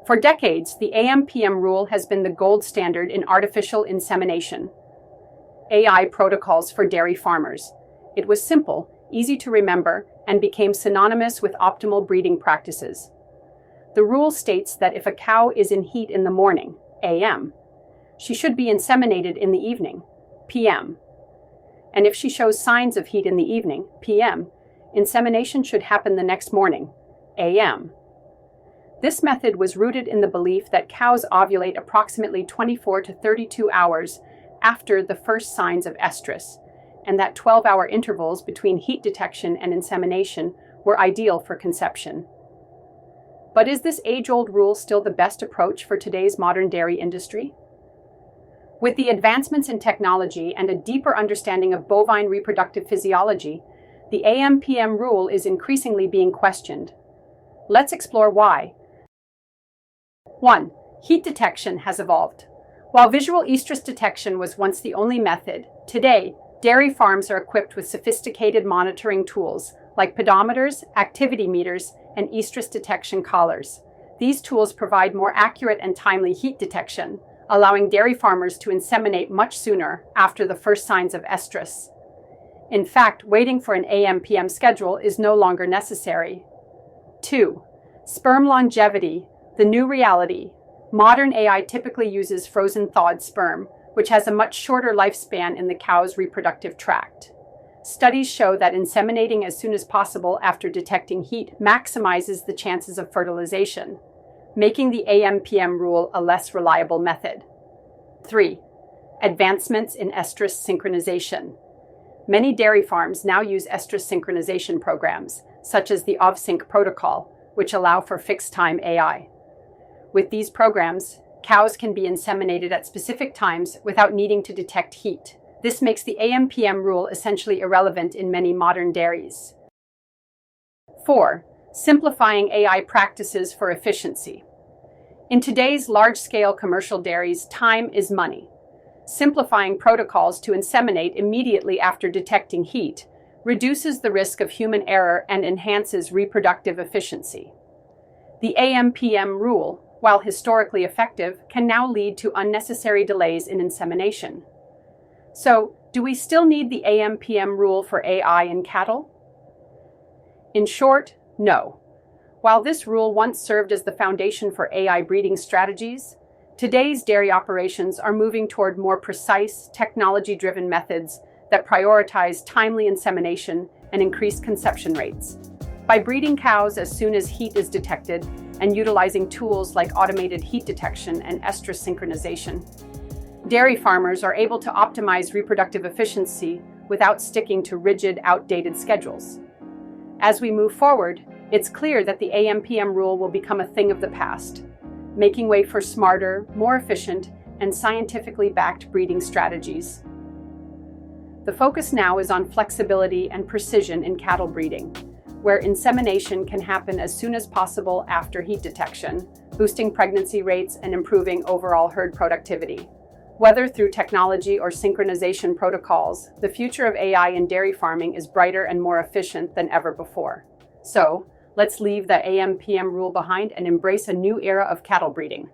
For decades, the AM/PM rule has been the gold standard in artificial insemination. AI protocols for dairy farmers. It was simple, easy to remember, and became synonymous with optimal breeding practices. The rule states that if a cow is in heat in the morning, AM, she should be inseminated in the evening, PM. And if she shows signs of heat in the evening, PM, insemination should happen the next morning, AM. This method was rooted in the belief that cows ovulate approximately 24 to 32 hours after the first signs of estrus, and that 12-hour intervals between heat detection and insemination were ideal for conception. But is this age-old rule still the best approach for today's modern dairy industry? With the advancements in technology and a deeper understanding of bovine reproductive physiology, the AM/PM rule is increasingly being questioned. Let's explore why. 1. Heat detection has evolved. While visual estrus detection was once the only method, today, dairy farms are equipped with sophisticated monitoring tools like pedometers, activity meters, and estrus detection collars. These tools provide more accurate and timely heat detection, allowing dairy farmers to inseminate much sooner after the first signs of estrus. In fact, waiting for an AM/PM schedule is no longer necessary. 2. Sperm longevity, the new reality. Modern AI typically uses frozen thawed sperm, which has a much shorter lifespan in the cow's reproductive tract. Studies show that inseminating as soon as possible after detecting heat maximizes the chances of fertilization, making the AM/PM rule a less reliable method. 3. Advancements in estrus synchronization. Many dairy farms now use estrus synchronization programs, such as the OVSync protocol, which allow for fixed-time AI. With these programs, cows can be inseminated at specific times without needing to detect heat. This makes the AM/PM rule essentially irrelevant in many modern dairies. 4. Simplifying AI practices for efficiency. In today's large-scale commercial dairies, time is money. Simplifying protocols to inseminate immediately after detecting heat reduces the risk of human error and enhances reproductive efficiency. The AM/PM rule, while historically effective, can now lead to unnecessary delays in insemination. So, do we still need the AM/PM rule for AI in cattle? In short, no. While this rule once served as the foundation for AI breeding strategies, today's dairy operations are moving toward more precise, technology-driven methods that prioritize timely insemination and increase conception rates. By breeding cows as soon as heat is detected and utilizing tools like automated heat detection and estrus synchronization, dairy farmers are able to optimize reproductive efficiency without sticking to rigid, outdated schedules. As we move forward, it's clear that the AM/PM rule will become a thing of the past, making way for smarter, more efficient, and scientifically backed breeding strategies. The focus now is on flexibility and precision in cattle breeding, where insemination can happen as soon as possible after heat detection, boosting pregnancy rates and improving overall herd productivity. Whether through technology or synchronization protocols, the future of AI in dairy farming is brighter and more efficient than ever before. So, let's leave the AM/PM rule behind and embrace a new era of cattle breeding.